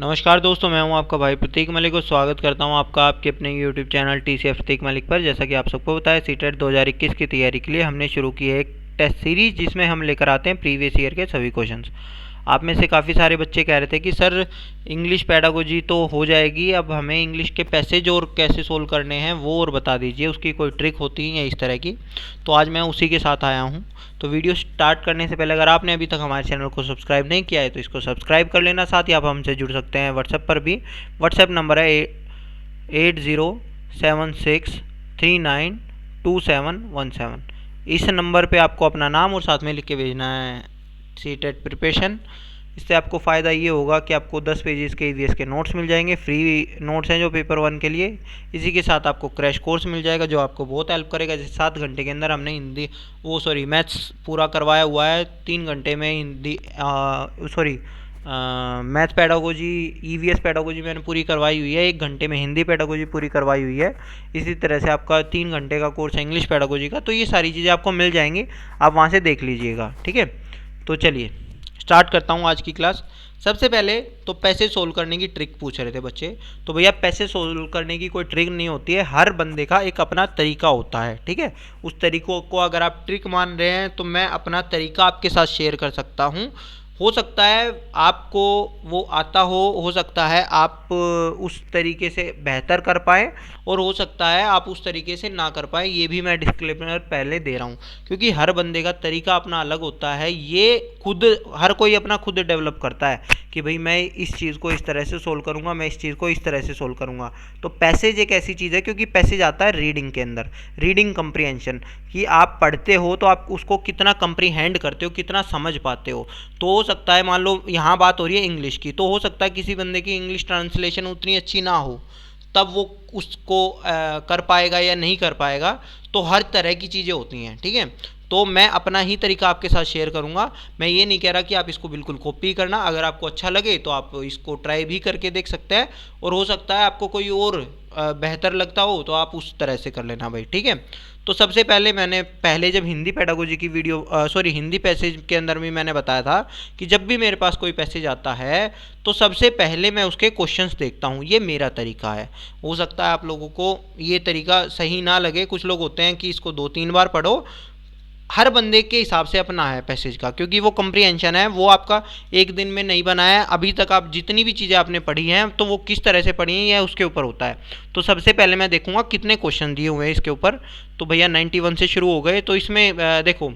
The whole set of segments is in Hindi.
नमस्कार दोस्तों, मैं हूं आपका भाई प्रतीक मलिक और स्वागत करता हूं आपका आपके अपने यूट्यूब चैनल टीसीएफ प्रतीक मलिक पर। जैसा कि आप सबको पता है, सीटेट 2021 की तैयारी के लिए हमने शुरू की है एक टेस्ट सीरीज जिसमें हम लेकर आते हैं प्रीवियस ईयर के सभी क्वेश्चंस। आप में से काफ़ी सारे बच्चे कह रहे थे कि सर इंग्लिश पेडागोजी तो हो जाएगी, अब हमें इंग्लिश के पैसेज और कैसे सोल्व करने हैं वो और बता दीजिए, उसकी कोई ट्रिक होती है इस तरह की। तो आज मैं उसी के साथ आया हूँ। तो वीडियो स्टार्ट करने से पहले अगर आपने अभी तक हमारे चैनल को सब्सक्राइब नहीं किया है तो इसको सब्सक्राइब कर लेना। साथ ही आप हमसे जुड़ सकते हैं व्हाट्सएप पर भी। व्हाट्सएप नंबर है 8076392717। इस नंबर पे आपको अपना नाम और साथ में लिख के भेजना है सीटेट प्रिपरेशन। इससे आपको फ़ायदा ये होगा कि आपको 10 पेजेस के ईवीएस के नोट्स मिल जाएंगे, फ्री नोट्स हैं जो पेपर 1 के लिए। इसी के साथ आपको क्रैश कोर्स मिल जाएगा जो आपको बहुत हेल्प करेगा। जैसे 7 घंटे के अंदर हमने मैथ्स पूरा करवाया हुआ है। 3 घंटे में मैथ पेडागोजी, ईवीएस पेडागोजी मैंने पूरी करवाई हुई है। 1 घंटे में हिंदी पेडागोजी पूरी करवाई हुई है। इसी तरह से आपका 3 घंटे का कोर्स है इंग्लिश पेडागोजी का। तो ये सारी चीज़ें आपको मिल जाएंगी, आप वहाँ से देख लीजिएगा, ठीक है। तो चलिए स्टार्ट करता हूँ आज की क्लास। सबसे पहले तो पैसे सोल्व करने की ट्रिक पूछ रहे थे बच्चे। तो भैया पैसे सोल्व करने की कोई ट्रिक नहीं होती है, हर बंदे का एक अपना तरीका होता है, ठीक है। उस तरीकों को अगर आप ट्रिक मान रहे हैं तो मैं अपना तरीका आपके साथ शेयर कर सकता हूँ। हो सकता है आपको वो आता हो सकता है आप उस तरीके से बेहतर कर पाए और हो सकता है आप उस तरीके से ना कर पाए। ये भी मैं डिस्क्लेमर पहले दे रहा हूँ क्योंकि हर बंदे का तरीका अपना अलग होता है। ये खुद हर कोई अपना खुद डेवलप करता है कि भाई मैं इस चीज़ को इस तरह से सोल्व करूँगा, मैं इस चीज़ को इस तरह से सोल्व करूँगा। तो पैसेज एक ऐसी चीज़ है क्योंकि पैसेज आता है रीडिंग के अंदर, रीडिंग कंप्रीहेंशन, कि आप पढ़ते हो तो आप उसको कितना कंप्रीहेंड करते हो, कितना समझ पाते हो। तो हो सकता है मान लो यहाँ बात हो रही है इंग्लिश की, तो हो सकता है किसी बंदे की इंग्लिश ट्रांसलेशन उतनी अच्छी ना हो, तब वो उसको कर पाएगा या नहीं कर पाएगा। तो हर तरह की चीज़ें होती हैं, ठीक है। तो मैं अपना ही तरीका आपके साथ शेयर करूंगा। मैं ये नहीं कह रहा कि आप इसको बिल्कुल कॉपी करना, अगर आपको अच्छा लगे तो आप इसको ट्राई भी करके देख सकते हैं और हो सकता है आपको कोई और बेहतर लगता हो तो आप उस तरह से कर लेना भाई, ठीक है। तो सबसे पहले मैंने जब हिंदी पेडागोजी की हिंदी पैसेज के अंदर भी मैंने बताया था कि जब भी मेरे पास कोई पैसेज आता है तो सबसे पहले मैं उसके क्वेश्चंस देखता हूँ। ये मेरा तरीका है। हो सकता है आप लोगों को ये तरीका सही ना लगे। कुछ लोग होते हैं कि इसको 2-3 बार पढ़ो। हर बंदे के हिसाब से अपना है पैसेज का, क्योंकि वो कंप्रीहेंशन है, वो आपका एक दिन में नहीं बना है। अभी तक आप जितनी भी चीज़ें आपने पढ़ी हैं तो वो किस तरह से पढ़ी हैं यह उसके ऊपर होता है। तो सबसे पहले मैं देखूंगा कितने क्वेश्चन दिए हुए हैं इसके ऊपर। तो भैया 91 से शुरू हो गए। तो इसमें देखो,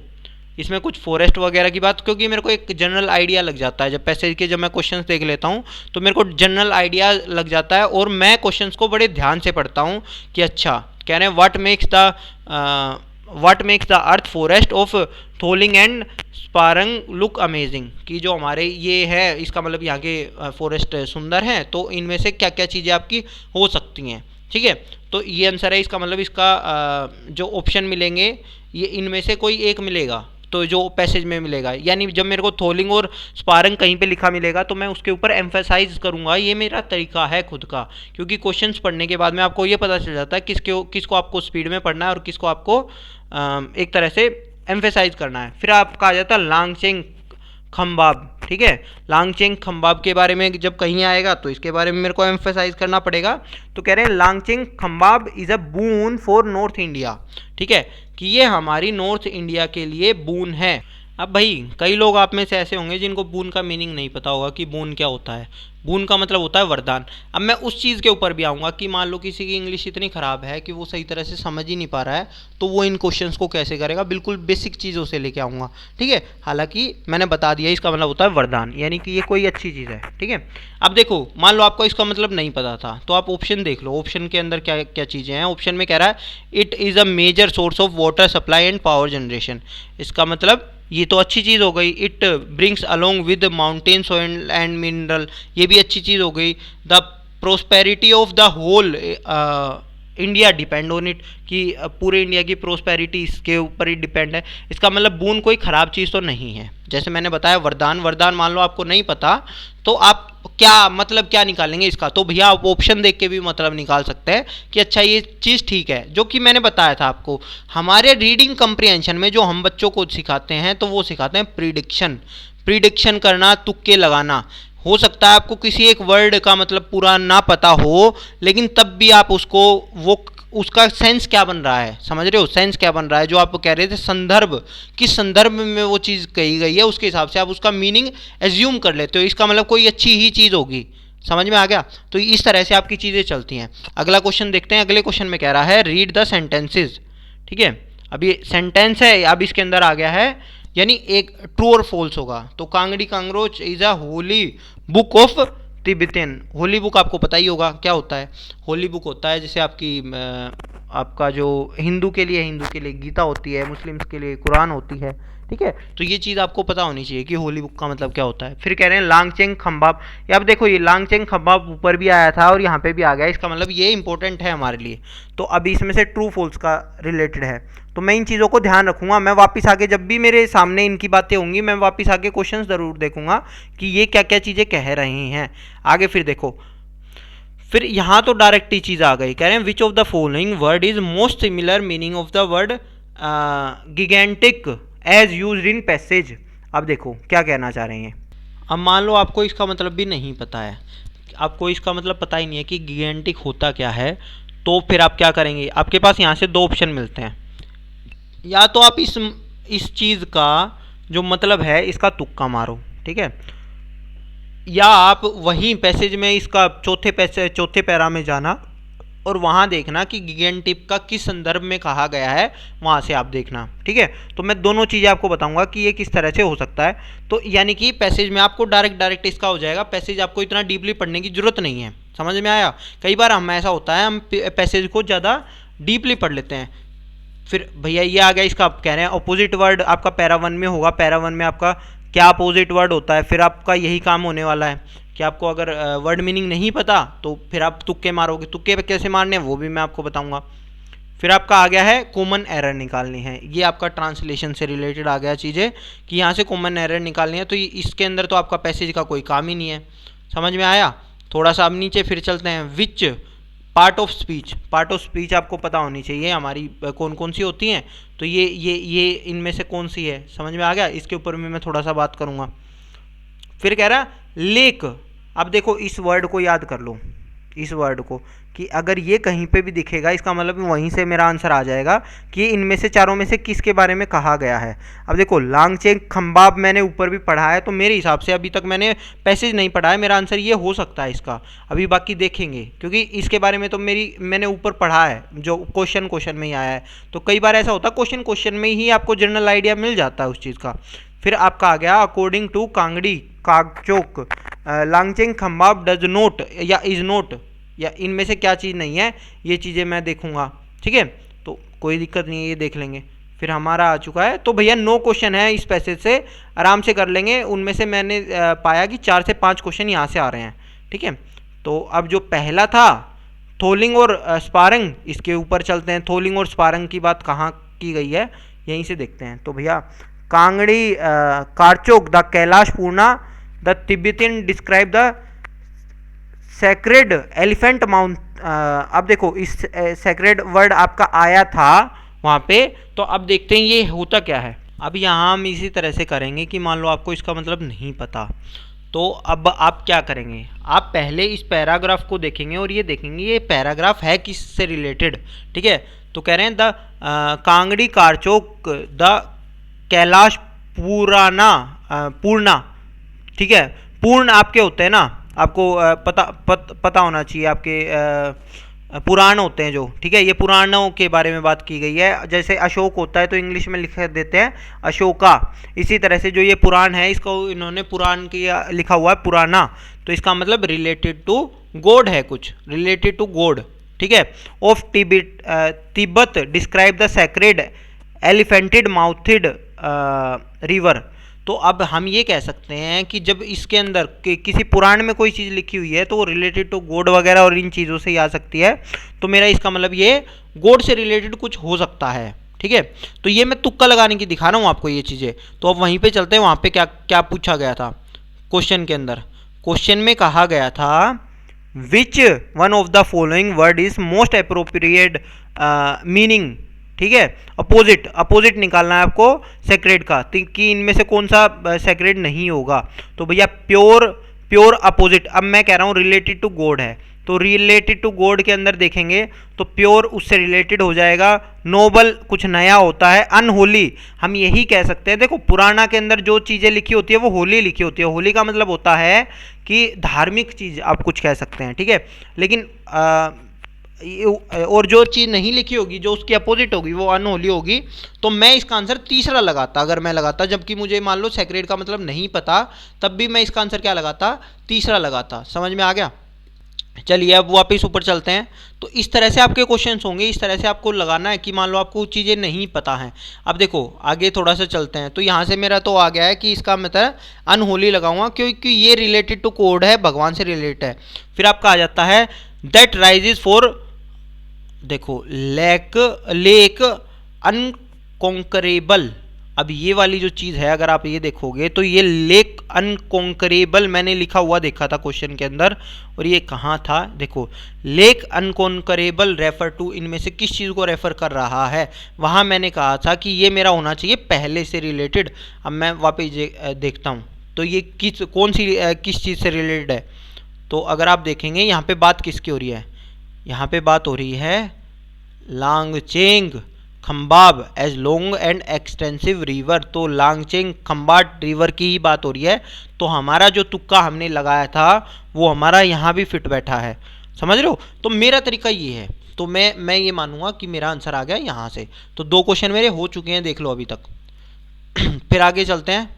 इसमें कुछ फॉरेस्ट वगैरह की बात, क्योंकि मेरे को एक जनरल आइडिया लग जाता है जब पैसेज के, जब मैं क्वेश्चंस देख लेता हूँ तो मेरे को जनरल आइडिया लग जाता है और मैं क्वेश्चंस को बड़े ध्यान से पढ़ता हूँ कि अच्छा कह रहे हैं what makes the earth forest of Tholing and Tsaparang look amazing, कि जो हमारे ये है इसका मतलब यहाँ के फॉरेस्ट सुंदर हैं, तो इनमें से क्या क्या चीज़ें आपकी हो सकती हैं, ठीक है। तो ये आंसर है इसका। मतलब इसका जो ऑप्शन मिलेंगे ये इनमें से कोई एक मिलेगा तो जो पैसेज में मिलेगा, यानी जब मेरे को थोलिंग और स्पारंग कहीं पे लिखा मिलेगा तो मैं उसके ऊपर एम्फेसाइज करूंगा। ये मेरा तरीका है खुद का, क्योंकि क्वेश्चंस पढ़ने के बाद में आपको ये पता चल जाता है किसको आपको स्पीड में पढ़ना है और किसको आपको एक तरह से एम्फेसाइज करना है। फिर आपका आ जाता है लांगचेंग खम्बाब, ठीक है। लांगचेंग खम्बाब के बारे में जब कहीं आएगा तो इसके बारे में मेरे को एम्फेसाइज करना पड़ेगा। तो कह रहे हैं लांगचेंग खम्बाब is a boon for north India, ठीक है, कि ये हमारी नॉर्थ इंडिया के लिए बून है। अब भाई कई लोग आप में से ऐसे होंगे जिनको बून का मीनिंग नहीं पता होगा कि बून क्या होता है। बून का मतलब होता है वरदान। अब मैं उस चीज़ के ऊपर भी आऊँगा कि मान लो किसी की इंग्लिश इतनी ख़राब है कि वो सही तरह से समझ ही नहीं पा रहा है, तो वो इन क्वेश्चंस को कैसे करेगा। बिल्कुल बेसिक चीज़ों से लेके आऊँगा, ठीक है। हालांकि मैंने बता दिया इसका मतलब होता है वरदान, यानी कि ये कोई अच्छी चीज़ है, ठीक है। अब देखो, मान लो आपको इसका मतलब नहीं पता था तो आप ऑप्शन देख लो, ऑप्शन के अंदर क्या क्या चीज़ें हैं। ऑप्शन में कह रहा है it is a major source of water supply and power generation. इसका मतलब ये तो अच्छी चीज़ हो गई। It brings along with mountain soil and mineral, ये भी अच्छी चीज़ हो गई। The prosperity of the whole India depend on it, कि पूरे इंडिया की प्रोस्पेरिटी इसके ऊपर ही डिपेंड है। इसका मतलब बून कोई ख़राब चीज़ तो नहीं है। जैसे मैंने बताया वरदान मान लो आपको नहीं पता तो आप क्या निकालेंगे इसका, तो भैया आप ऑप्शन देख के भी मतलब निकाल सकते हैं कि अच्छा ये चीज़ ठीक है। जो कि मैंने बताया था आपको, हमारे रीडिंग कंप्रीहेंशन में जो हम बच्चों को सिखाते हैं तो वो सिखाते हैं प्रिडिक्शन करना, तुक्के लगाना। हो सकता है आपको किसी एक वर्ड का मतलब पूरा ना पता हो, लेकिन तब भी आप उसको वो उसका सेंस क्या बन रहा है, समझ रहे हो, सेंस क्या बन रहा है, जो आप कह रहे थे संदर्भ, किस संदर्भ में वो चीज़ कही गई है उसके हिसाब से आप उसका मीनिंग एज्यूम कर लेते हो, इसका मतलब कोई अच्छी ही चीज़ होगी। समझ में आ गया? तो इस तरह से आपकी चीज़ें चलती हैं। अगला क्वेश्चन देखते हैं। अगले क्वेश्चन में कह रहा है रीड द सेंटेंसेज। ठीक है, अब ये सेंटेंस है, अब इसके अंदर आ गया है यानी एक ट्रू और फॉल्स होगा। तो कांगड़ी कांगरोच is a holy book of Tibetan. Holy book आपको पता ही होगा क्या होता है। होली बुक होता है जैसे आपका जो हिंदू के लिए गीता होती है, मुस्लिम्स के लिए कुरान होती है। ठीक है, तो ये चीज़ आपको पता होनी चाहिए कि होली बुक का मतलब क्या होता है। फिर कह रहे हैं लांगचेंग खम्बाब। अब देखो ये लांगचेंग खम्बाब ऊपर भी आया था और यहाँ पे भी आ गया, इसका मतलब ये इंपॉर्टेंट है हमारे लिए। तो अभी इसमें से ट्रू फॉल्स का रिलेटेड है, तो मैं इन चीज़ों को ध्यान रखूंगा। मैं वापस आके जब भी मेरे सामने इनकी बातें होंगी मैं वापस आके क्वेश्चन ज़रूर देखूंगा कि ये क्या क्या चीज़ें कह रहे हैं आगे। फिर देखो, फिर यहाँ तो डायरेक्ट ही चीज़ आ गई, कह रहे हैं which of the following word is most similar meaning of the word gigantic as use in passage. अब देखो क्या कहना चाह रहे हैं। अब मान लो आपको इसका मतलब भी नहीं पता है, आपको इसका मतलब पता ही नहीं है कि गिगेंटिक होता क्या है, तो फिर आप क्या करेंगे, आपके पास यहाँ से दो ऑप्शन मिलते हैं। या तो आप इस चीज़ का जो मतलब है इसका तुक्का मारो, ठीक है, या आप वहीं पैसेज में इसका चौथे पैरा में जाना और वहाँ देखना कि गिगेंटिक का किस संदर्भ में कहा गया है, वहाँ से आप देखना। ठीक है, तो मैं दोनों चीज़ें आपको बताऊंगा कि ये किस तरह से हो सकता है। तो यानी कि पैसेज में आपको डायरेक्ट इसका हो जाएगा, पैसेज आपको इतना डीपली पढ़ने की जरूरत नहीं है। समझ में आया? कई बार हम ऐसा होता है हम पैसेज को ज़्यादा डीपली पढ़ लेते हैं। फिर भैया ये आ गया इसका, आप कह रहे हैं अपोजिट वर्ड आपका पैरा 1 में होगा। पैरा 1 में आपका क्या अपोजिट वर्ड होता है, फिर आपका यही काम होने वाला है कि आपको अगर वर्ड मीनिंग नहीं पता तो फिर आप तुक्के मारोगे। तुक्के कैसे मारने हैं वो भी मैं आपको बताऊंगा। फिर आपका आ गया है कॉमन एरर निकालनी है। ये आपका ट्रांसलेशन से रिलेटेड आ गया चीज़ें कि यहाँ से कॉमन एरर निकालनी है। तो इसके अंदर तो आपका पैसेज का कोई काम ही नहीं है। समझ में आया? थोड़ा सा अब नीचे फिर चलते हैं। विच पार्ट ऑफ स्पीच आपको पता होनी चाहिए हमारी कौन कौन सी होती हैं। तो ये इनमें से कौन सी है, समझ में आ गया? इसके ऊपर भी मैं थोड़ा सा बात करूँगा। फिर कह रहा लेक। अब देखो इस वर्ड को याद कर लो, इस वर्ड को, कि अगर ये कहीं पे भी दिखेगा इसका मतलब वहीं से मेरा आंसर आ जाएगा कि इनमें से चारों में से किसके बारे में कहा गया है। अब देखो लांगचेंग खम्बाब मैंने ऊपर भी पढ़ा है, तो मेरे हिसाब से अभी तक मैंने पैसेज नहीं पढ़ा है, मेरा आंसर ये हो सकता है इसका। अभी बाकी देखेंगे क्योंकि इसके बारे में तो मैंने ऊपर पढ़ा है, जो क्वेश्चन में ही आया है। तो कई बार ऐसा होता है क्वेश्चन में ही आपको जनरल आइडिया मिल जाता है उस चीज़ का। फिर आपका आ गया according to Kangri Karchok Langchen Khambab does not या इज नोट, या इनमें से क्या चीज़ नहीं है, ये चीज़ें मैं देखूंगा। ठीक है, तो कोई दिक्कत नहीं है, ये देख लेंगे। फिर हमारा आ चुका है, तो भैया 9 क्वेश्चन है इस पैसेज से, आराम से कर लेंगे। उनमें से मैंने पाया कि 4 से 5 क्वेश्चन यहाँ से आ रहे हैं। ठीक है, तो अब जो पहला था थोलिंग और स्पारंग, इसके ऊपर चलते हैं। थोलिंग और स्पारंग की बात कहाँ की गई है, यहीं से देखते हैं। तो भैया Kangri Karchok the Kailash Purana the Tibetan describe the sacred elephant mount. अब देखो इस सेक्रेड वर्ड आपका आया था वहाँ पे, तो अब देखते हैं ये होता क्या है। अब यहाँ हम इसी तरह से करेंगे कि मान लो आपको इसका मतलब नहीं पता, तो अब आप क्या करेंगे, आप पहले इस पैराग्राफ को देखेंगे और ये देखेंगे ये पैराग्राफ है किससे रिलेटेड। ठीक है, तो कह रहे हैं the Kangri Karchok the Kailash पूर्णा। ठीक है, पूर्ण आपके होते हैं ना, आपको पता होना चाहिए, आपके पुराण होते हैं जो। ठीक है, ये पुराणों के बारे में बात की गई है। जैसे अशोक होता है तो इंग्लिश में लिख देते हैं अशोका, इसी तरह से जो ये पुराण है इसको इन्होंने पुराण की लिखा हुआ है पुराना, तो इसका मतलब रिलेटेड टू गॉड है, कुछ रिलेटेड टू गॉड। ठीक है, of Tibet describe the sacred elephanted mouthed river. तो अब हम ये कह सकते हैं कि जब इसके अंदर किसी पुराण में कोई चीज़ लिखी हुई है तो वो रिलेटेड टू गॉड वगैरह और इन चीज़ों से ही आ सकती है। तो मेरा इसका मतलब ये गॉड से रिलेटेड कुछ हो सकता है। ठीक है, तो ये मैं तुक्का लगाने की दिखा रहा हूँ आपको ये चीज़ें। तो अब वहीं पे चलते हैं, वहाँ पे क्या क्या पूछा गया था क्वेश्चन के अंदर। क्वेश्चन में कहा गया था which one of the following word is most appropriate meaning. ठीक है, अपोजिट निकालना है आपको सेक्रेड का, कि इनमें से कौन सा सेक्रेड नहीं होगा। तो भैया प्योर प्योर अपोजिट, अब मैं कह रहा हूँ रिलेटेड टू गॉड है, तो रिलेटेड टू गॉड के अंदर देखेंगे तो प्योर उससे रिलेटेड हो जाएगा, नोबल कुछ नया होता है, अनहोली हम यही कह सकते हैं। देखो पुराना के अंदर जो चीज़ें लिखी होती है वो होली लिखी होती है, होली का मतलब होता है कि धार्मिक चीज़ आप कुछ कह सकते हैं, ठीक है। लेकिन और जो चीज़ नहीं लिखी होगी, जो उसकी अपोजिट होगी, वो अनहोली होगी। तो मैं इसका आंसर तीसरा लगाता, अगर मैं लगाता, जबकि मुझे मान लो सेक्रेड का मतलब नहीं पता, तब भी मैं इसका आंसर क्या लगाता, तीसरा लगाता। समझ में आ गया? चलिए अब वापस ऊपर चलते हैं। तो इस तरह से आपके क्वेश्चंस होंगे, इस तरह से आपको लगाना है कि मान लो आपको चीज़ें नहीं पता हैं। अब देखो आगे थोड़ा सा चलते हैं, तो यहाँ से मेरा तो आ गया है कि इसका मतलब अनहोली लगाऊंगा क्योंकि ये रिलेटेड टू कोड है, भगवान से रिलेटेड है। फिर आपका आ जाता है दैट राइजेज फॉर, देखो लेक अनकॉन्करेबल। अब ये वाली जो चीज़ है अगर आप ये देखोगे तो ये लेक अनकॉन्करेबल मैंने लिखा हुआ देखा था क्वेश्चन के अंदर, और ये कहाँ था, देखो लेक अनकॉन्करेबल रेफर टू, इनमें से किस चीज़ को रेफर कर रहा है, वहाँ मैंने कहा था कि ये मेरा होना चाहिए पहले से रिलेटेड। अब मैं वापस देखता हूँ तो ये किस चीज़ से रिलेटेड है। तो अगर आप देखेंगे यहाँ पे बात किसकी हो रही है, यहाँ पे बात हो रही है Langchen Khambab as long and extensive river. तो लांगचेंग खम्बाट रिवर की ही बात हो रही है। तो हमारा जो तुक्का हमने लगाया था वो हमारा यहाँ भी फिट बैठा है, समझ रहे हो। तो मेरा तरीका ये है, तो मैं ये मानूंगा कि मेरा आंसर आ गया यहाँ से। तो 2 क्वेश्चन मेरे हो चुके हैं, देख लो अभी तक। फिर आगे चलते हैं,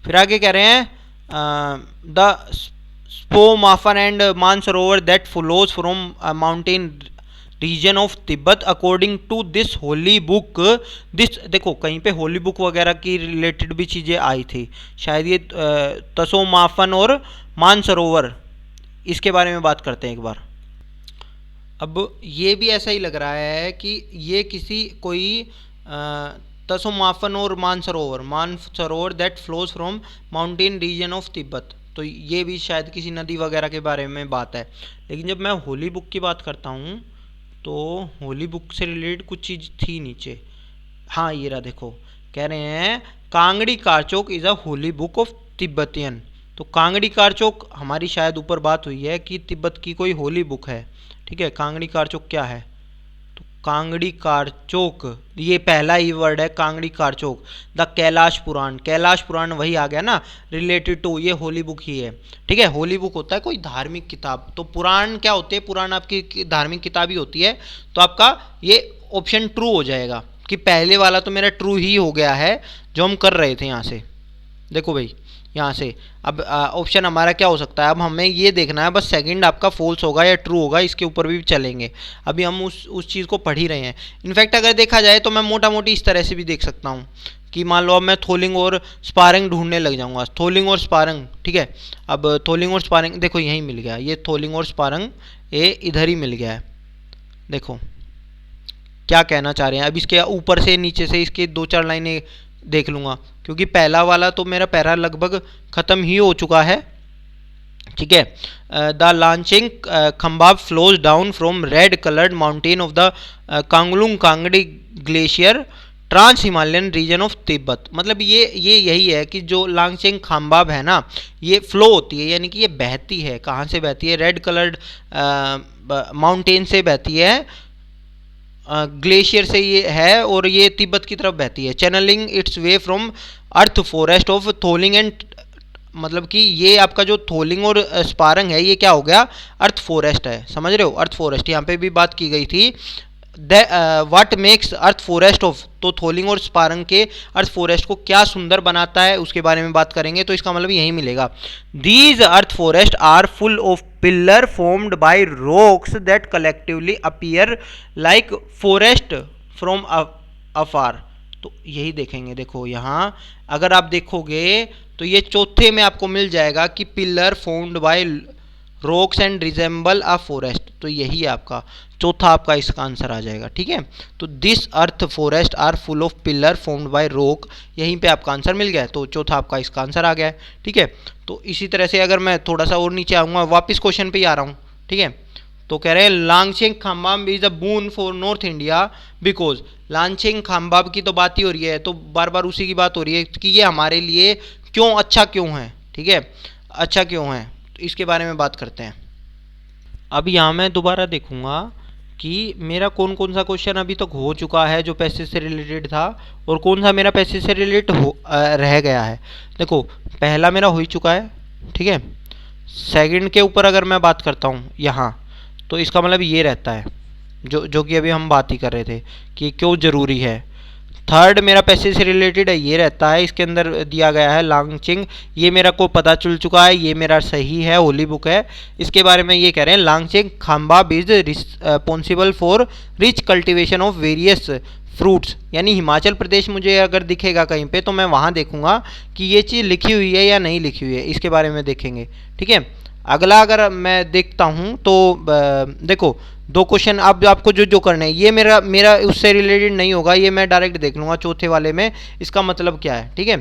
फिर आगे कह रहे हैं द स्पोमाफन and Mansarovar that flows from mountain region of Tibet according to this holy book. This देखो कहीं पे होली बुक वगैरह की रिलेटेड भी चीज़ें आई थी, शायद ये तसोमाफन और मानसरोवर, इसके बारे में बात करते हैं एक बार। अब ये भी ऐसा ही लग रहा है कि ये किसी कोई तसोमाफन और Mansarovar that flows from mountain region of Tibet, तो ये भी शायद किसी नदी वगैरह के बारे में बात है। लेकिन जब मैं होली बुक की बात करता हूँ तो होली बुक से रिलेटेड कुछ चीज़ थी नीचे, हाँ ये रहा, देखो कह रहे हैं Kangri Karchok is a holy book of Tibetan. तो कांगड़ी कारचोक हमारी शायद ऊपर बात हुई है कि तिब्बत की कोई होली बुक है, ठीक है। कांगड़ी कारचोक क्या है, तो कांगड़ी कारचोक ये पहला ही वर्ड है, कांगड़ी कारचोक। द कैलाश पुराण, कैलाश पुराण वही आ गया ना, रिलेटेड टू ये होली बुक ही है, ठीक है। होली बुक होता है कोई धार्मिक किताब, तो पुराण क्या होते हैं, पुराण आपकी धार्मिक किताब ही होती है। तो आपका ये ऑप्शन ट्रू हो जाएगा कि पहले वाला तो मेरा ट्रू ही हो गया है जो हम कर रहे थे यहाँ से। देखो भाई यहाँ से अब ऑप्शन हमारा क्या हो सकता है, अब हमें ये देखना है बस सेकंड आपका फॉल्स होगा या ट्रू होगा, इसके ऊपर भी चलेंगे। अभी हम उस चीज़ को पढ़ ही रहे हैं। इनफैक्ट अगर देखा जाए तो मैं मोटा मोटी इस तरह से भी देख सकता हूँ कि मान लो अब मैं थोलिंग और स्पारिंग ढूंढने लग जाऊँगा, थोलिंग और स्पारिंग, ठीक है। अब थोलिंग और स्पारिंग देखो यहीं मिल गया, ये थोलिंग और स्पारिंग ये इधर ही मिल गया है। देखो क्या कहना चाह रहे हैं, अब इसके ऊपर से नीचे से इसके 2-4 लाइनें देख लूँगा, क्योंकि पहला वाला तो मेरा पैरा लगभग ख़त्म ही हो चुका है, ठीक है। The Langchen Khambab flows down from red coloured mountain of the Kanglung Kangri glacier trans Himalayan region of Tibet. मतलब ये यही है कि जो लांगचेंग खाम्बाब है ना, ये फ्लो होती है, यानी कि ये बहती है, कहाँ से बहती है, रेड कलर्ड माउंटेन से बहती है, ग्लेशियर से ये है, और ये तिब्बत की तरफ बहती है, channelling its way from earth forest of Tholing and, मतलब कि ये आपका जो थोलिंग और स्पारंग है ये क्या हो गया, अर्थ फॉरेस्ट है, समझ रहे हो। अर्थ फॉरेस्ट यहाँ पे भी बात की गई थी, what makes earth forest of, तो थोलिंग और स्पारंग के अर्थ फॉरेस्ट को क्या सुंदर बनाता है उसके बारे में बात करेंगे। तो इसका मतलब यही मिलेगा, these earth forest are full of pillar formed by rocks that collectively appear like forest from afar. तो यही देखेंगे, देखो यहाँ अगर आप देखोगे तो ये चौथे में आपको मिल जाएगा कि pillar formed by rocks and resemble a forest, तो यही है आपका चौथा, आपका इसका आंसर आ जाएगा, ठीक है। तो this earth forest are full of pillar formed by rock, यहीं पे आपका आंसर मिल गया है, तो चौथा आपका इसका आंसर आ गया है, ठीक है। तो इसी तरह से अगर मैं थोड़ा सा और नीचे आऊँगा, वापस क्वेश्चन पे ही आ रहा हूँ, ठीक है। तो कह रहे हैं Langchen Khambab is a boon for north India because, Langchen Khambab की तो बात ही हो रही है, तो बार बार उसी की बात हो रही है कि ये हमारे लिए क्यों अच्छा क्यों है, ठीक है, अच्छा क्यों है, तो इसके बारे में बात करते हैं। अब यहाँ मैं दोबारा देखूंगा कि मेरा कौन कौन सा क्वेश्चन अभी तक हो चुका है जो पैसेज से रिलेटेड था और कौन सा मेरा पैसेज से रिलेटेड रह गया है। देखो पहला मेरा हो ही चुका है, ठीक है। सेकंड के ऊपर अगर मैं बात करता हूँ यहाँ, तो इसका मतलब ये रहता है जो कि अभी हम बात ही कर रहे थे कि क्यों ज़रूरी है। थर्ड मेरा पैसे से रिलेटेड है, ये रहता है, इसके अंदर दिया गया है लांगचिंग, ये मेरा को पता चल चुका है, ये मेरा सही है, होली बुक है। इसके बारे में ये कह रहे हैं Langchen Khambab is responsible for rich cultivation of various fruits, यानी हिमाचल प्रदेश मुझे अगर दिखेगा कहीं पे तो मैं वहाँ देखूंगा कि ये चीज़ लिखी हुई है या नहीं लिखी हुई है, इसके बारे में देखेंगे, ठीक है। अगला अगर मैं देखता हूँ तो देखो दो क्वेश्चन अब आपको जो करने हैं, ये मेरा उससे रिलेटेड नहीं होगा, ये मैं डायरेक्ट देख लूँगा चौथे वाले में इसका मतलब क्या है, ठीक है।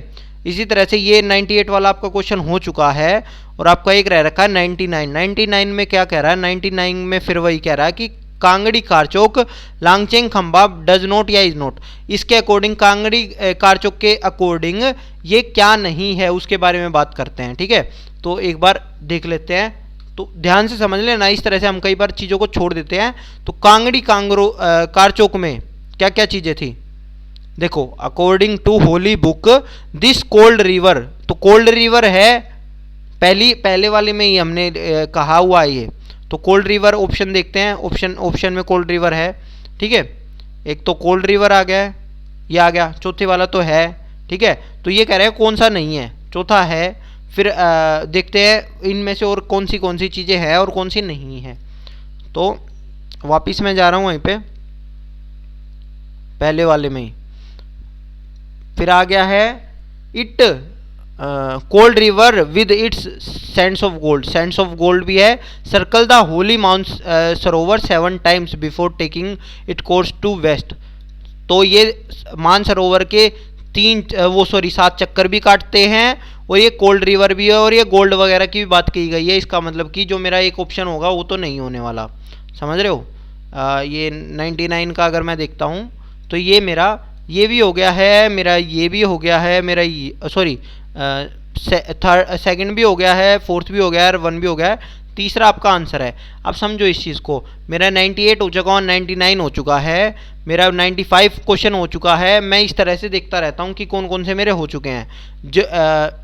इसी तरह से ये 98 वाला आपका क्वेश्चन हो चुका है और आपका एक रह रखा है 99 में क्या कह रहा है, 99 में फिर वही कह रहा है कि कांगड़ी कारचौक लांगचेंग खंबा डज नॉट या इज नॉट, इसके अकॉर्डिंग कांगड़ी कारचौक के अकॉर्डिंग ये क्या नहीं है उसके बारे में बात करते हैं, ठीक है। तो एक बार देख लेते हैं, तो ध्यान से समझ लेना, इस तरह से हम कई बार चीज़ों को छोड़ देते हैं। तो कांगड़ी कारचौक में क्या क्या चीज़ें थी, देखो according to holy book this cold river, तो कोल्ड रिवर है पहले वाले में ही हमने कहा हुआ है ये, तो कोल्ड रिवर ऑप्शन देखते हैं, ऑप्शन में कोल्ड रिवर है, ठीक है। एक तो कोल्ड रिवर आ गया है, ये आ गया, चौथे वाला तो है, ठीक है। तो ये कह रहे हैं कौन सा नहीं है, चौथा है। फिर देखते हैं इनमें से और कौन सी चीज़ें हैं और कौन सी नहीं है। तो वापिस मैं जा रहा हूँ वहीं पे पहले वाले में ही, फिर आ गया है it cold river with its sands of gold, sands of gold भी है। Circle the holy mount Sarovar 7 times before taking it course to west, तो ये मान सरोवर के 7 चक्कर भी काटते हैं और ये कोल्ड रिवर भी है और ये गोल्ड वगैरह की भी बात की गई है। इसका मतलब कि जो मेरा एक ऑप्शन होगा वो तो नहीं होने वाला, समझ रहे हो। ये 99 का अगर मैं देखता हूँ तो ये मेरा ये भी हो गया है, मेरा ये भी हो गया है, मेरा सॉरी सेकंड भी हो गया है, फोर्थ भी हो गया है और 1 भी हो गया है, तीसरा आपका आंसर है। अब समझो इस चीज़ को, मेरा 98 हो चुका और 99 हो चुका है, मेरा 95 क्वेश्चन हो चुका है। मैं इस तरह से देखता रहता हूँ कि कौन कौन से मेरे हो चुके हैं।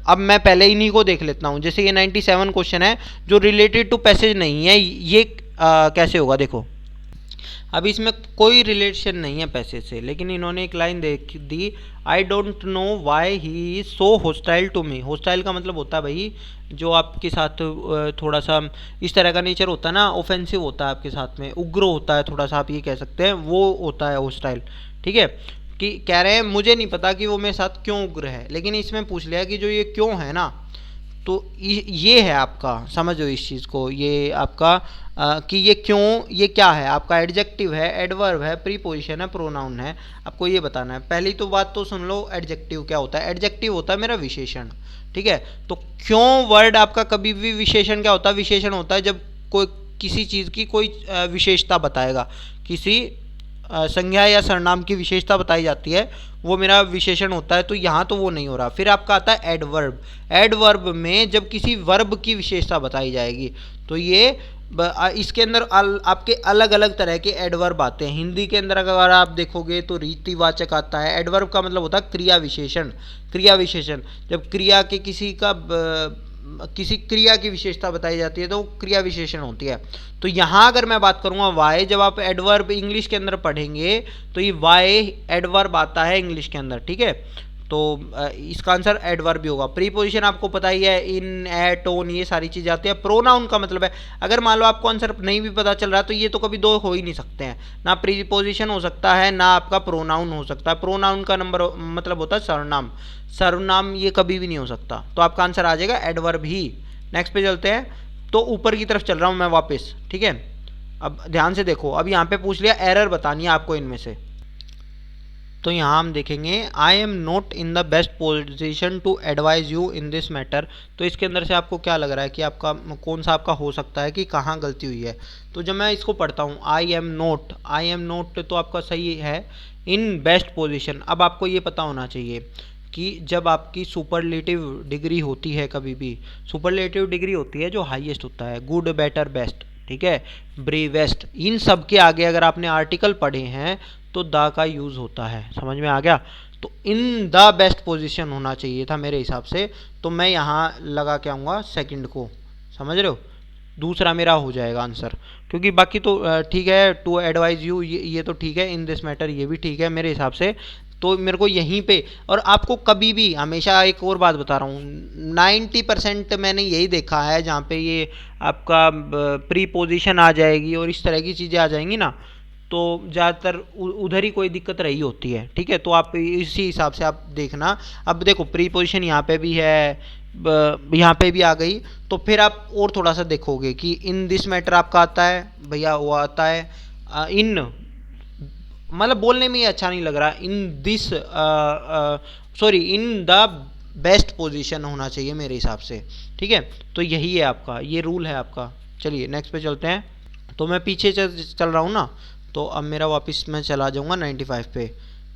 अब मैं पहले इन्हीं को देख लेता हूँ। जैसे ये 97 क्वेश्चन है जो रिलेटेड टू पैसेज नहीं है, ये कैसे होगा, देखो अब इसमें कोई रिलेशन नहीं है पैसेज से, लेकिन इन्होंने एक लाइन देख दी, I don't know why he is so hostile to me. Hostile का मतलब होता है भाई जो आपके साथ थोड़ा सा इस तरह का नेचर होता है ना, ऑफेंसिव होता है आपके साथ में, उग्र होता है थोड़ा सा, आप ये कह सकते हैं, वो होता है होस्टाइल, ठीक है। कि कह रहे हैं मुझे नहीं पता कि वो मेरे साथ क्यों उग्र है, लेकिन इसमें पूछ लिया कि जो ये क्यों है ना, तो ये है आपका, समझो इस चीज़ को, ये आपका कि ये क्यों, ये क्या है आपका, एडजेक्टिव है, एडवर्ब है, प्रीपोजिशन है, प्रोनाउन है, आपको ये बताना है। पहली तो बात तो सुन लो, एडजेक्टिव क्या होता है। एडजेक्टिव होता है मेरा विशेषण, ठीक है। तो क्यों वर्ड आपका कभी भी विशेषण क्या होता है, विशेषण होता है जब कोई किसी चीज़ की कोई विशेषता बताएगा, किसी संज्ञा या सर्वनाम की विशेषता बताई जाती है, वो मेरा विशेषण होता है। तो यहाँ तो वो नहीं हो रहा। फिर आपका आता है एडवर्ब। एडवर्ब में जब किसी वर्ब की विशेषता बताई जाएगी, तो ये इसके अंदर आपके अलग अलग तरह के एडवर्ब आते हैं। हिंदी के अंदर अगर आप देखोगे तो रीतिवाचक आता है। एडवर्ब का मतलब होता है क्रिया विशेषण। क्रिया विशेषण जब क्रिया के किसी क्रिया की विशेषता बताई जाती है तो वो क्रिया विशेषण होती है। तो यहाँ अगर मैं बात करूँगा वाई, जब आप एडवर्ब इंग्लिश के अंदर पढ़ेंगे तो ये वाई एडवर्ब आता है इंग्लिश के अंदर, ठीक है। तो इसका आंसर एडवर्ब भी होगा। प्रीपोजिशन आपको पता ही है, इन, एट, ऑन, ये सारी चीज़ आती है। प्रोनाउन का मतलब है, अगर मान लो आपको आंसर नहीं भी पता चल रहा तो ये तो कभी दो हो ही नहीं सकते हैं, ना प्रीपोजिशन हो सकता है ना आपका प्रोनाउन हो सकता है। प्रोनाउन का नंबर मतलब होता है सर्वनाम, सर्वनाम ये कभी भी नहीं हो सकता। तो आपका आंसर आ जाएगा एडवर्ब ही। नेक्स्ट पे चलते हैं। तो ऊपर की तरफ चल रहा हूँ मैं वापस, ठीक है। अब ध्यान से देखो, अब यहाँ पे पूछ लिया एरर बतानी है आपको इनमें से। तो यहाँ हम देखेंगे I am not in the best position to advise you in this matter. तो इसके अंदर से आपको क्या लग रहा है कि आपका कौन सा आपका हो सकता है कि कहाँ गलती हुई है। तो जब मैं इसको पढ़ता हूँ आई एम नॉट तो आपका सही है इन बेस्ट पोजिशन। अब आपको ये पता होना चाहिए कि जब आपकी सुपरलेटिव डिग्री होती है, कभी भी सुपरलेटिव डिग्री होती है जो हाईएस्ट होता है, गुड, बेटर, बेस्ट, ठीक है, ब्रेवेस्ट, इन सब के आगे अगर आपने आर्टिकल पढ़े हैं तो द का यूज़ होता है। समझ में आ गया? तो इन द बेस्ट पोजीशन होना चाहिए था मेरे हिसाब से, तो मैं यहाँ लगा के आऊँगा सेकंड को। समझ रहे हो? दूसरा मेरा हो जाएगा आंसर, क्योंकि बाकी तो ठीक है, टू एडवाइज यू, ये तो ठीक है, इन दिस मैटर ये भी ठीक है मेरे हिसाब से। तो मेरे को यहीं पे, और आपको कभी भी हमेशा एक और बात बता रहा हूँ, 90% मैंने यही देखा है जहाँ पे ये आपका प्री पोजीशन आ जाएगी और इस तरह की चीज़ें आ जाएंगी ना, तो ज़्यादातर उधर ही कोई दिक्कत रही होती है। ठीक है, तो आप इसी हिसाब से आप देखना। अब देखो प्री पोजीशन यहाँ पे भी है, यहाँ पे भी आ गई, तो फिर आप और थोड़ा सा देखोगे कि इन दिस मैटर आपका आता है भैया, वो आता है इन, मतलब बोलने में ही अच्छा नहीं लग रहा, in this, sorry, in the best position होना चाहिए मेरे हिसाब से। ठीक है, तो यही है आपका, ये रूल है आपका। चलिए नेक्स्ट पे चलते हैं। तो मैं पीछे चल रहा हूँ ना, तो अब मेरा वापस मैं चला जाऊँगा 95 पे।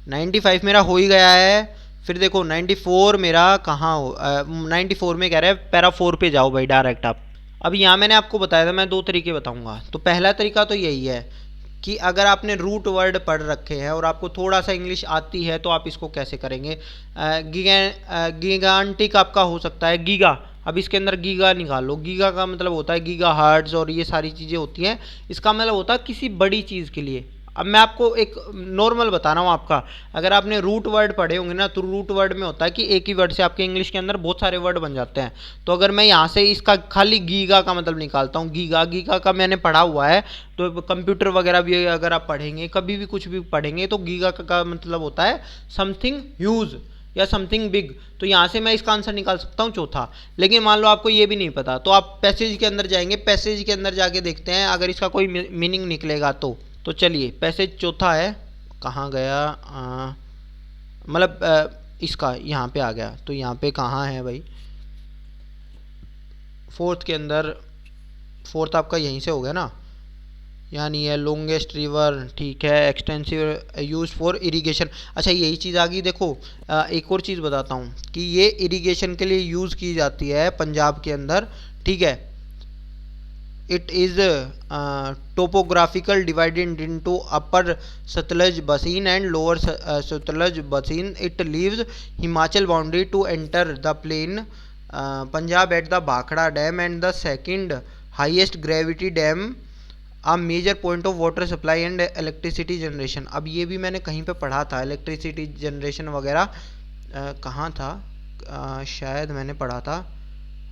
95 मेरा हो ही गया है। फिर देखो 94 मेरा कहाँ हो, 94 में कह रहा है पैरा 4 पे जाओ भाई डायरेक्ट आप। अब यहाँ मैंने आपको बताया था, मैं दो तरीके बताऊँगा। तो पहला तरीका तो यही है कि अगर आपने रूट वर्ड पढ़ रखे हैं और आपको थोड़ा सा इंग्लिश आती है तो आप इसको कैसे करेंगे। गीगांटिक आपका हो सकता है गीगा, अब इसके अंदर गीगा निकाल लो। गीगा का मतलब होता है गीगा हर्ट्ज, और ये सारी चीज़ें होती हैं, इसका मतलब होता है किसी बड़ी चीज़ के लिए। अब मैं आपको एक नॉर्मल बता रहा हूँ आपका, अगर आपने रूट वर्ड पढ़े होंगे ना, तो रूट वर्ड में होता है कि एक ही वर्ड से आपके इंग्लिश के अंदर बहुत सारे वर्ड बन जाते हैं। तो अगर मैं यहाँ से इसका खाली गीगा का मतलब निकालता हूँ, गीगा, गीगा का मैंने पढ़ा हुआ है, तो कंप्यूटर वगैरह भी अगर आप पढ़ेंगे, कभी भी कुछ भी पढ़ेंगे, तो गीगा का मतलब होता है समथिंग ह्यूज या समथिंग बिग। तो यहाँ से मैं इसका आंसर निकाल सकता हूँ चौथा। लेकिन मान लो आपको ये भी नहीं पता, तो आप पैसेज के अंदर जाएंगे, पैसेज के अंदर जाके देखते हैं अगर इसका कोई मीनिंग निकलेगा तो चलिए पैसेज चौथा है, कहाँ गया, मतलब इसका यहाँ पे आ गया। तो यहाँ पे कहाँ है भाई, फोर्थ के अंदर, फोर्थ आपका यहीं से हो गया ना, यानी है लॉन्गेस्ट रिवर, ठीक है, एक्सटेंसिव यूज फॉर इरिगेशन। अच्छा यही चीज़ आ गई। देखो एक और चीज़ बताता हूँ कि ये इरिगेशन के लिए यूज़ की जाती है पंजाब के अंदर। ठीक है, it is topographical divided into upper Sutlej basin and lower Sutlej basin. It leaves Himachal boundary to enter the plain Punjab at the Bhakra dam and the second highest gravity dam, a major point of water supply and electricity generation. अब ये भी मैंने कहीं पे पढ़ा था, इलेक्ट्रिसिटी जनरेशन वगैरह कहाँ था, शायद मैंने पढ़ा था।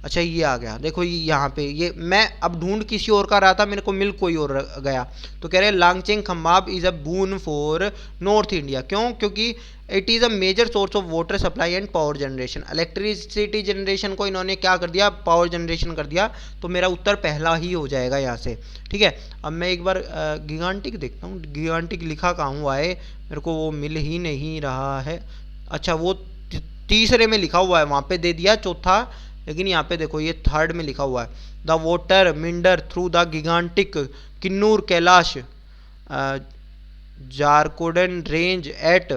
अच्छा ये आ गया, देखो ये यहाँ पे, ये मैं अब ढूंढ किसी और का रहा था, मेरे को मिल कोई और गया। तो कह रहे हैं लांगचेंग खम्बाब is a boon for north India. क्यों? क्योंकि it is a major source of water supply and power generation. Electricity generation को इन्होंने क्या कर दिया, पावर जनरेशन कर दिया। तो मेरा उत्तर पहला ही हो जाएगा यहाँ से। ठीक है, अब मैं एक बार गिगांटिक देखता हूँ, गिगांटिक लिखा कहाँ हुआ है, मेरे को वो मिल ही नहीं रहा है। अच्छा वो तीसरे में लिखा हुआ है, वहाँ पे दे दिया चौथा, लेकिन यहाँ पे देखो ये थर्ड में लिखा हुआ है, the water meander through the gigantic Kinnaur Kailash जारकोडन range at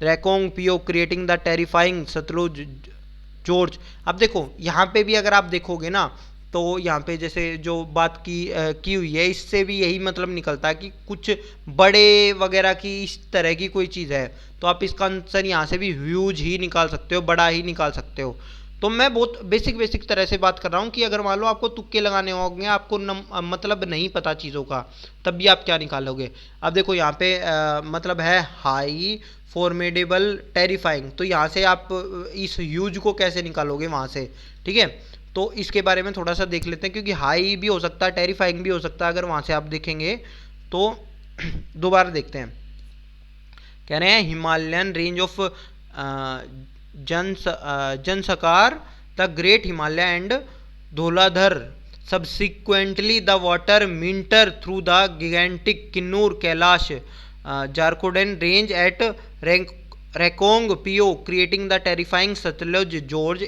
Reckong Peo creating the terrifying Sutlej gorge. अब देखो यहाँ पे भी अगर आप देखोगे ना, तो यहाँ पे जैसे जो बात की हुई है, इससे भी यही मतलब निकलता है कि कुछ बड़े वगैरह की इस तरह की कोई चीज़ है। तो आप इसका आंसर यहाँ से भी ह्यूज ही निकाल सकते हो, बड़ा ही निकाल सकते हो। तो मैं बहुत बेसिक तरह से बात कर रहा हूँ कि अगर मान लो आपको तुक्के लगाने होंगे, आपको मतलब नहीं पता चीज़ों का, तब भी आप क्या निकालोगे। अब देखो यहाँ पे मतलब है हाई फॉर्मेडेबल टेरिफाइंग, तो यहाँ से आप इस ह्यूज को कैसे निकालोगे वहाँ से। ठीक है, तो इसके बारे में थोड़ा सा देख लेते हैं, क्योंकि हाई भी हो सकता है, टेरिफाइंग भी हो सकता है, अगर वहाँ से आप देखेंगे तो। दोबारा देखते हैं, कह रहे हैं Himalayan range of Zanskar the great Himalaya and Dhauladhar subsequently the water minter through the gigantic Kinnur Kailash Jharkhand range at Rekong Pio creating the terrifying Satluj Gorge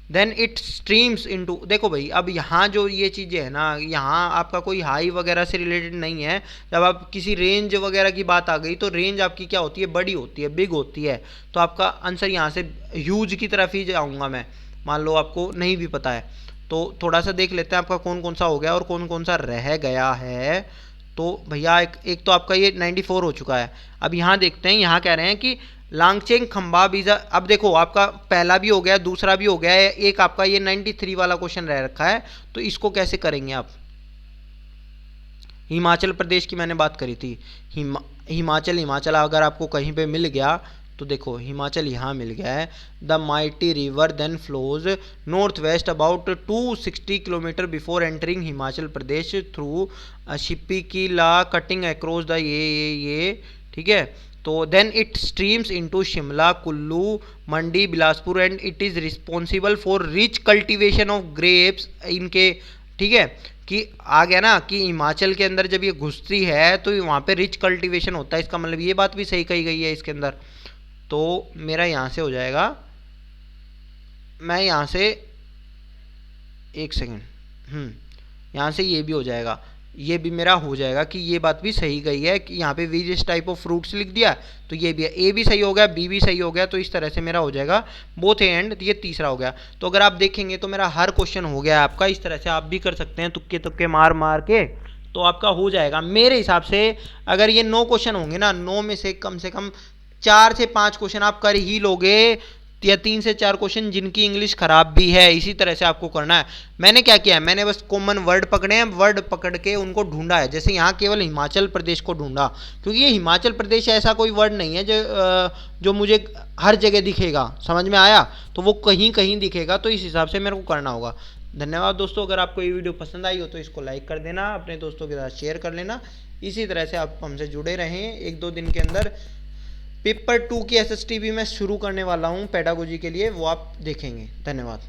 then it streams into, देखो भाई अब यहाँ जो ये चीज़ें है ना, यहाँ आपका कोई हाई वगैरह से रिलेटेड नहीं है। जब आप किसी रेंज वगैरह की बात आ गई तो रेंज आपकी क्या होती है, बड़ी होती है, बिग होती है। तो आपका आंसर यहाँ से ह्यूज की तरफ ही जाऊँगा मैं, मान लो आपको नहीं भी पता है तो थोड़ा सा देख लेते हैं आपका कौन कौन सा हो गया और कौन कौन सा रह गया है। तो भैया एक तो आपका ये 94 हो चुका है। अब यहाँ देखते हैं, यहाँ कह रहे हैं कि लांगचेंग खंबा बीजा। अब देखो आपका पहला भी हो गया, दूसरा भी हो गया है, एक आपका ये 93 वाला क्वेश्चन रह रखा है। तो इसको कैसे करेंगे आप? हिमाचल प्रदेश की मैंने बात करी थी, हिमाचल अगर आपको कहीं पे मिल गया तो देखो हिमाचल यहाँ मिल गया है। The mighty river then flows north west about 260 kilometre before entering Himachal Pradesh through Shipki La cutting across the ये ठीक है। तो then it streams into Shimla, Kullu, Mandi, Bilaspur and it is responsible for rich cultivation of grapes इनके, ठीक है। कि आ गया ना कि हिमाचल के अंदर जब ये घुसती है तो वहाँ पे रिच कल्टीवेशन होता है, इसका मतलब ये बात भी सही कही गई है इसके अंदर। तो मेरा यहाँ से हो जाएगा, मैं यहाँ से एक सेकेंड, यहाँ से ये भी हो जाएगा, ये भी मेरा हो जाएगा कि ये बात भी सही गई है कि यहाँ पे वेरियस टाइप ऑफ फ्रूट्स लिख दिया तो ये भी है, ए भी सही हो गया, बी भी सही हो गया। तो इस तरह से मेरा हो जाएगा बोथ एंड, ये तीसरा हो गया। तो अगर आप देखेंगे तो मेरा हर क्वेश्चन हो गया आपका। इस तरह से आप भी कर सकते हैं, तुक्के तुक्के मार मार के, तो आपका हो जाएगा मेरे हिसाब से। अगर ये 9 क्वेश्चन होंगे ना, 9 में से कम 4 से 5 क्वेश्चन आप कर ही लोगे, या 3 से 4 क्वेश्चन जिनकी इंग्लिश खराब भी है। इसी तरह से आपको करना है। मैंने क्या किया है, मैंने बस कॉमन वर्ड पकड़े हैं, वर्ड पकड़ के उनको ढूंढा है। जैसे यहाँ केवल हिमाचल प्रदेश को ढूंढा, क्योंकि ये हिमाचल प्रदेश ऐसा कोई वर्ड नहीं है जो मुझे हर जगह दिखेगा, समझ में आया? तो वो कहीं कहीं दिखेगा, तो इस हिसाब से मेरे को करना होगा। धन्यवाद दोस्तों, अगर आपको ये वीडियो पसंद आई हो तो इसको लाइक कर देना, अपने दोस्तों के साथ शेयर कर लेना। इसी तरह से आप हमसे जुड़े रहें। 1-2 दिन के अंदर पेपर 2 की SST भी मैं शुरू करने वाला हूँ पेडागोजी के लिए, वो आप देखेंगे। धन्यवाद।